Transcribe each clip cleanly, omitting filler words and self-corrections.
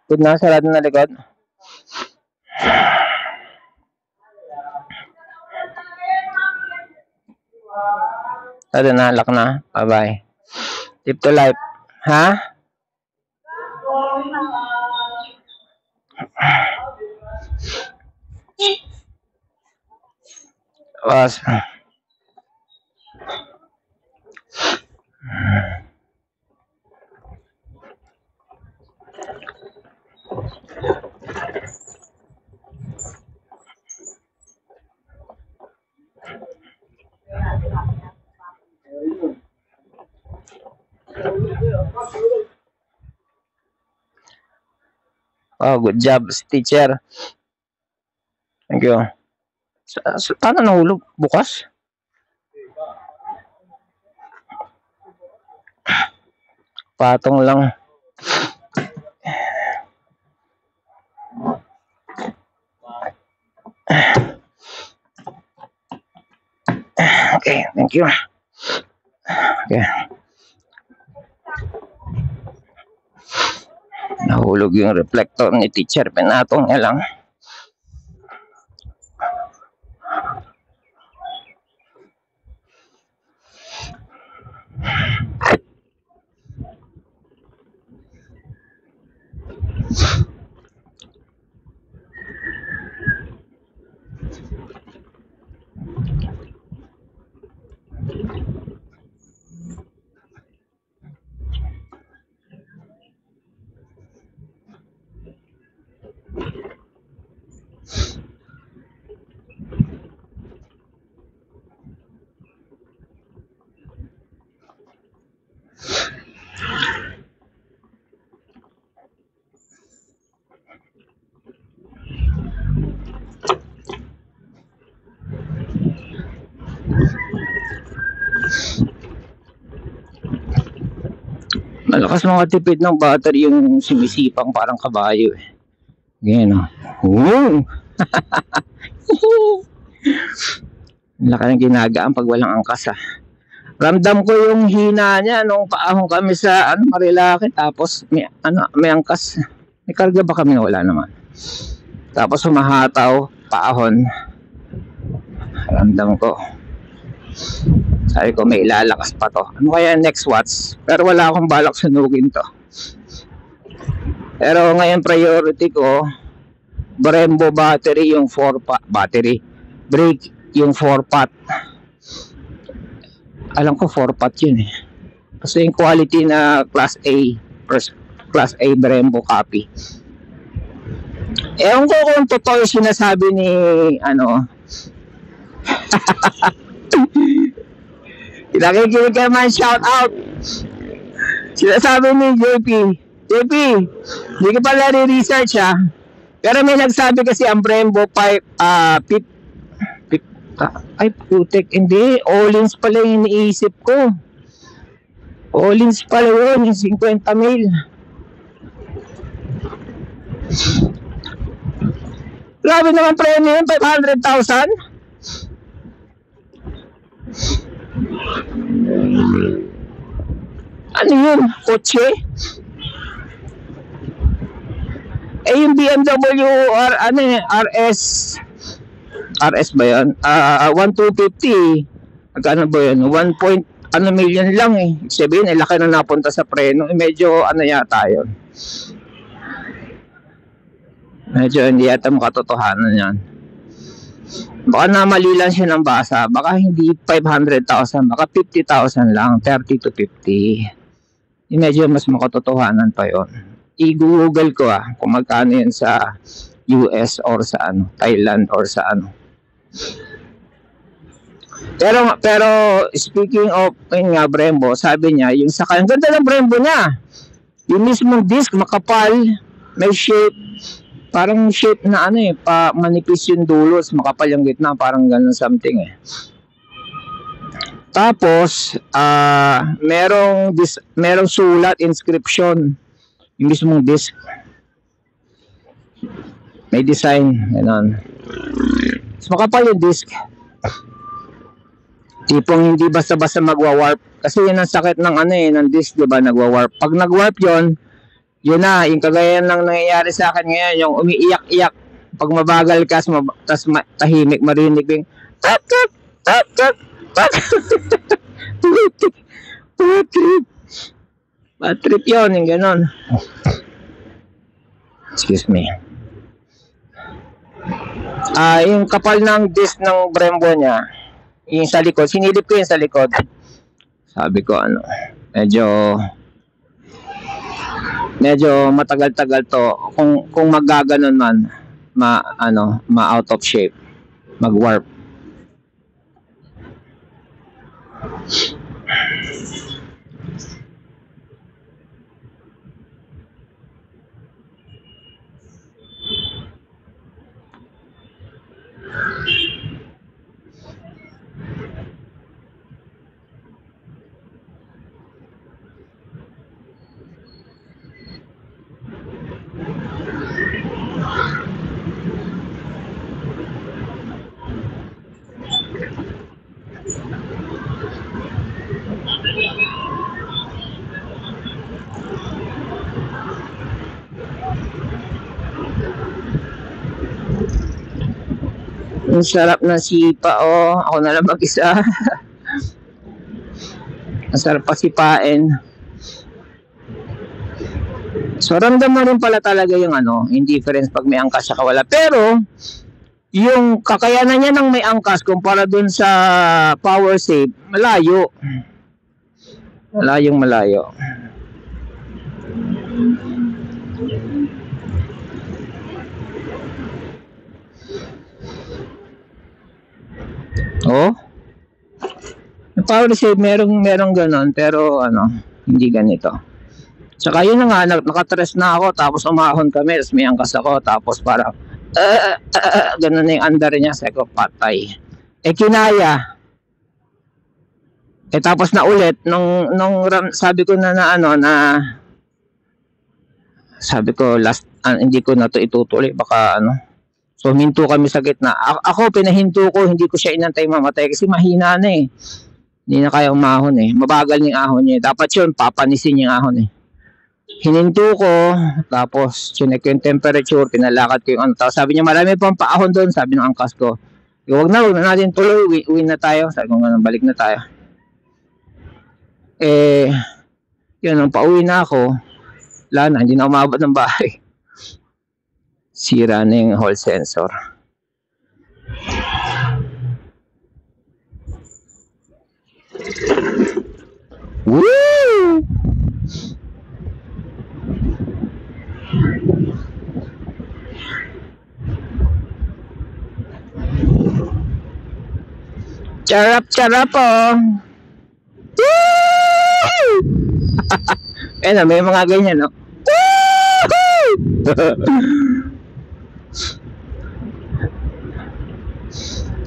Good na, sarado na likod. Sarado na, lock na. Bye-bye. Tip to life. Ha? Was. Oh, good job, teacher. Thank you. Paano nahulog? Bukas? Patong lang. Okay, thank you. Okay. Nahulog yung reflector ni teacher. Pinatong niya lang. Malakas mga tipid ng battery yung sumisipang parang kabayo eh. Ganyan o. Laki ng ginagaan pag walang angkas ah. Ramdam ko yung hina niya nung paahon kami sa Marilaki, tapos may angkas. May karga ba kami? Wala naman. Tapos humahataw, paahon. Ramdam ko. Sabi ko may ilalakas pa to. Ano kaya next watts? Pero wala akong balak sunugin to. Pero ngayon priority ko, Brembo battery yung 4-pot battery. Brake yung 4-pot. Alam ko 4-pot yun eh. Kasi yung quality na class A, class A Brembo copy. Ewan ko kung totoo yung sinasabi ni nakikinig ka man, shout out. Sinasabi ni JP, hindi ko pala re-research ha. Pero may nagsabi kasi ang Brembo ay putek, hindi, Olins pala yung iniisip ko. Olins pala yun, yung 50 mil. Grabe naman premium, 500,000. Ano yun? Kotse? Eh yung BMW RS ba yan? 1,250. Magkano ba yun? 1 million lang eh. Sabihin, laki na napunta sa preno. Medyo yata yun. Medyo hindi yata makatotohanan yan. Baka namali lang siya ng basa. Baka hindi 500,000. Baka 50,000 lang. 30 to 50. Medyo mas makatotohanan pa yun. I-google ko kung magkano yun sa US or sa Thailand or sa Pero speaking of Brembo, sabi niya, yung ang ganda ng Brembo niya. Yung mismong disc makapal, may shape, parang shape na manipis yung dulo, makapal yung gitna, parang ganun something eh. Tapos merong sulat, inscription, yung mismong disc. May design, ganun. So, makapal yung disc. Tipong hindi basta-basta magwa-warp. Kasi yun ang sakit ng ng disc, diba? Nagwa-warp. Pag nag-warp yon, Yun na, yung kagaya lang nangyayari sa akin ngayon, yung umiiyak-iyak. Pag mabagal ka, tas tahimik, marinig yung tap, tap, tap, tap, tap. Bad trip yun, yung ganon. Excuse me. Yung kapal ng disc ng Brembo niya, yung sa likod, sinilip ko yung sa likod. Sabi ko, medyo matagal-tagal to. Kung magaganon man, ma-out of shape, mag-warp. Ang sarap ng sipa, oh. Ako na lang mag-isa. Ang sarap pa sipain. So, ramdam mo rin pala talaga yung yung difference pag may angkas sa wala. Pero, yung kakayanan niya ng may angkas kumpara dun sa power save, malayo. Malayo. Oh. Yung power save merong ganon, pero hindi ganito. Tsaka yun na nga, nakatres na ako, tapos umahon kami, tapos may angkas ako, tapos parang ganon na yung andar niya, sabi ko, patay. Kinaya. Tapos na ulit, nung sabi ko na sabi ko, hindi ko na to itutuloy, baka So, minto kami sa gitna. Ako, pinahinto ko, hindi ko siya inantay mamatay kasi mahina na eh. Hindi na kaya umahon eh. Mabagal yung ahon niya. Dapat yun, papanisin yung ahon eh. Hininto ko, tapos chinek ko yung temperature, pinalakad ko yung Tapos sabi niya, marami pang paahon doon, sabi ng angkas ko. Huwag na natin tuloy, uwi na tayo. Sabi ko nga, balik na tayo. Yun, nung pauwi na ako, wala na, hindi na umabot ng bahay. Sira na yung hall sensor. Woo! Charap oh. Woo! May mga ganyan, no?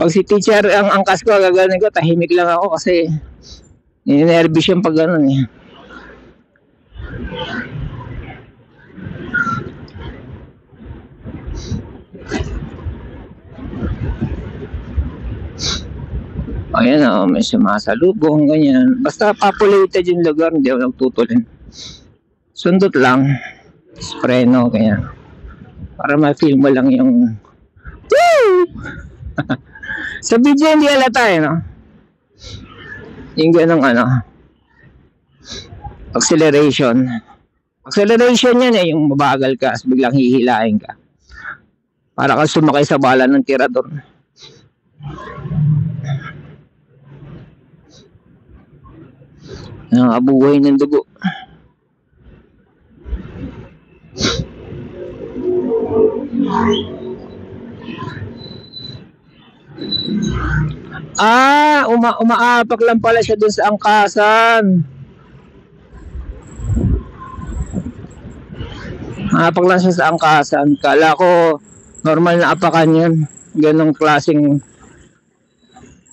Pag si teacher ang angkas ko, gaganin ko, tahimik lang ako kasi ninervous yung pag gano'n eh. Ayan may sumasalubong, ganyan. Basta populated yung lugar, hindi ako nagtutulin. Sundot lang, preno, ganyan. Para ma-feel mo lang yung woo! Sa video hindi halata no? Yung ganong acceleration yan yung mabagal ka as biglang hihilahin ka para kang sumakay sa bala ng tirador. Abuhay ng dugo. Umaapak lang pala siya dun sa angkasan. Umaapak lang siya sa angkasan. Kala ko normal na apakan yun. Ganong klaseng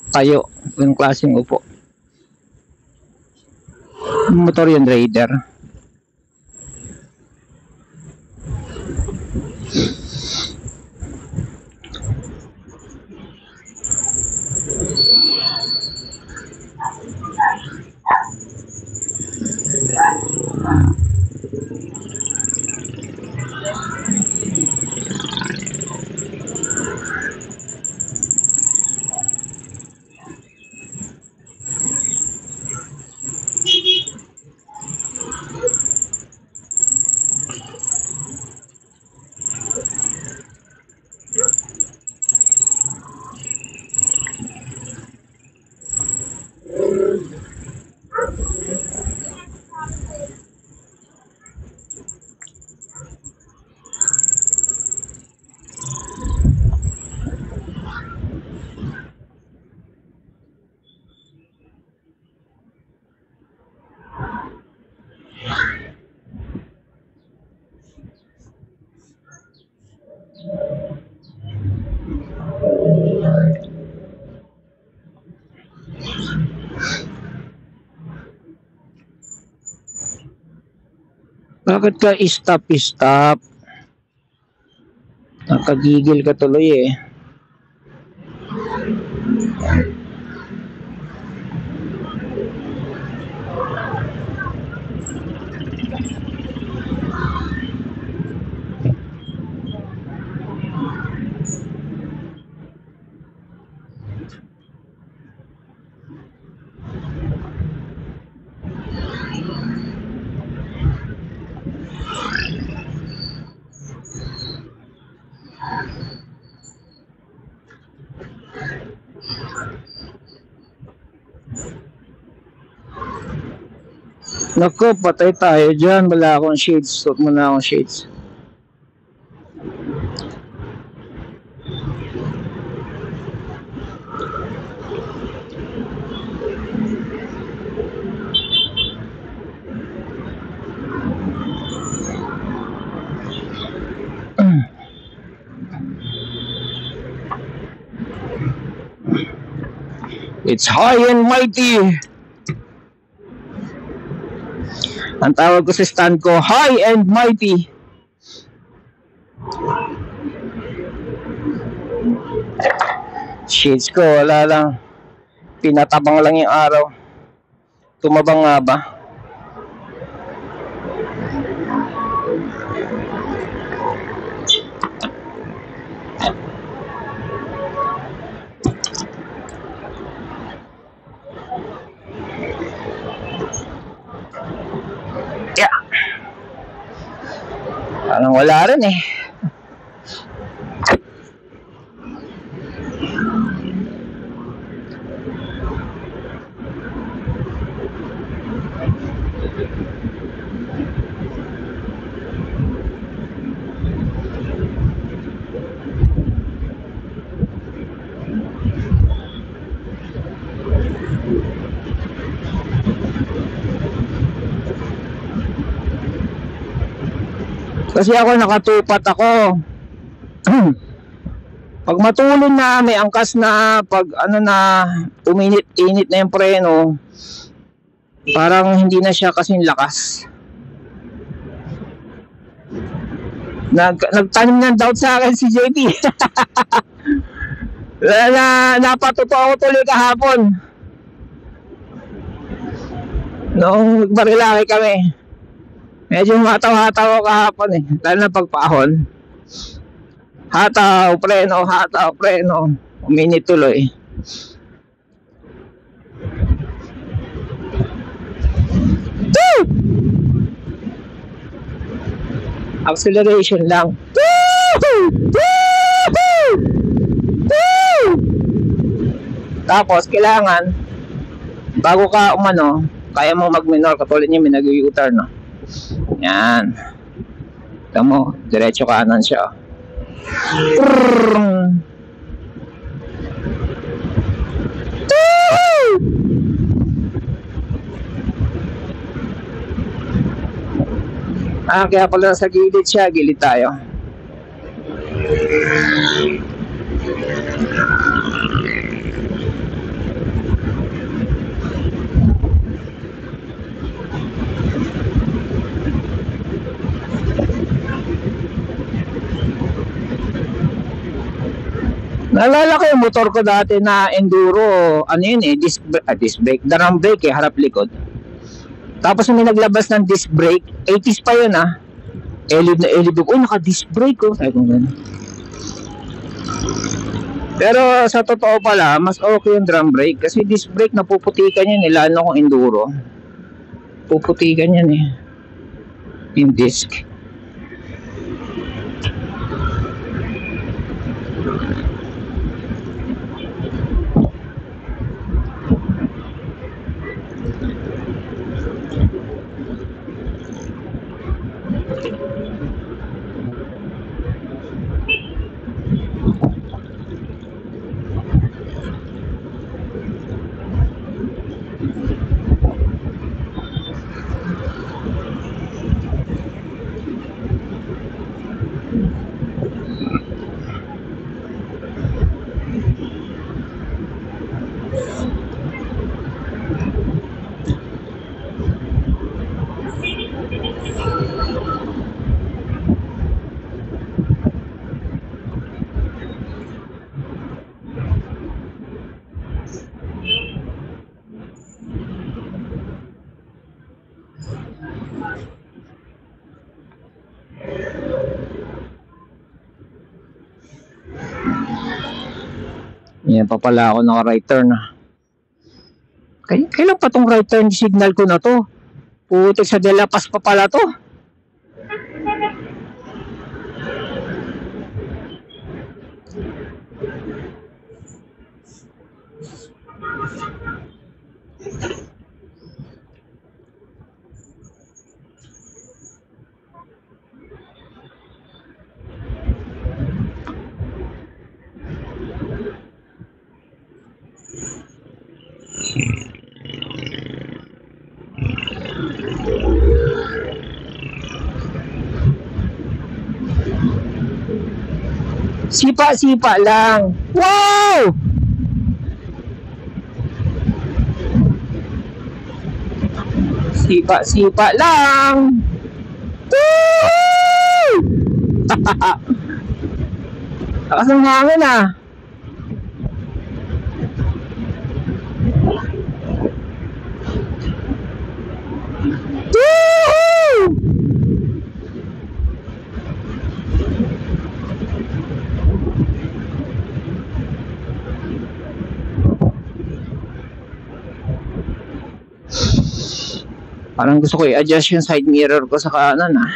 tayo. Ganong klaseng upo. Motor yun, Raider. Bakit ka stop? Nakagigil ka tuloy eh. Naku, patay tayo dyan. Wala akong shades. Suot mo na akong shades. It's high and mighty. Ang tawag ko sa stand ko, high and mighty. Shades ko, wala lang. Pinatabang lang yung araw. Tumabang nga ba? Yeah. Parang wala rin eh. Kasi ako nakatupat ako. Pag matulon na, may angkas na, pag ano na, uminit-init na yung preno, parang hindi na siya kasing lakas. Nagtanim ng doubt sa akin si JP. Napatuto ako tuloy kahapon. Noong barilaki kami. Medyo hataw-hataw ako kahapon eh. Dahil na pagpahon. Hataw, preno. Uminit tuloy. Woo! Acceleration lang. Woo! Woo! Woo! Tapos, kailangan, bago ka umano, kaya mo mag-minor, katulad niya, may nag-u-turn, no? Yan. Ito mo, diretso kanan siya. Kaya pala sa gilid siya, gilid tayo. Naalala ko yung motor ko dati na enduro, ano yun eh, disc brake, drum brake eh, harap likod. Tapos may naglabas ng disc brake, 80s pa yun ah. LED na LED, oh naka disc brake oh. Sabi ko gano'n. Pero sa totoo pala, mas okay yung drum brake kasi disc brake napuputikan yan eh, lalo kung enduro. Puputikan yan eh, yung disc. Yan pa pala ako naka-right turn. Kailan pa tong right turn signal ko na to? Putik sa Delapas pa pala to. Sipa-sipa lang. Wow! Sipa-sipa lang. Woo! Lakas ng hangin ah. Woo! Parang gusto ko i-adjust yung side mirror ko sa kanan ah.